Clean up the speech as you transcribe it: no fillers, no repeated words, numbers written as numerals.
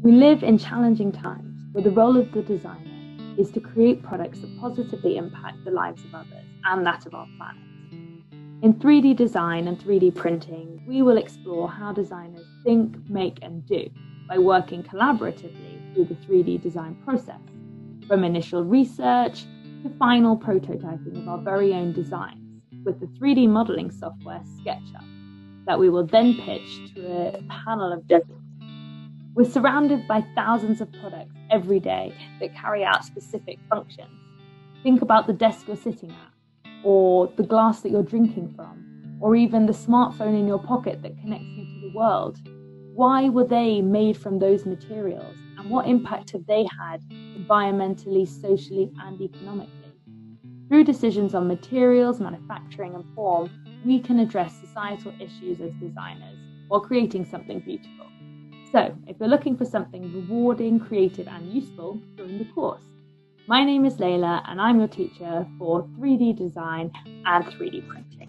We live in challenging times where the role of the designer is to create products that positively impact the lives of others and that of our planet. In 3D design and 3D printing, we will explore how designers think, make, and do by working collaboratively through the 3D design process, from initial research to final prototyping of our very own designs with the 3D modeling software SketchUp that we will then pitch to a panel of judges. We're surrounded by thousands of products every day that carry out specific functions. Think about the desk you're sitting at, or the glass that you're drinking from, or even the smartphone in your pocket that connects you to the world. Why were they made from those materials, and what impact have they had environmentally, socially, and economically? Through decisions on materials, manufacturing, and form, we can address societal issues as designers while creating something beautiful. So, if you're looking for something rewarding, creative, and useful, join the course. My name is Layla, and I'm your teacher for 3D design and 3D printing.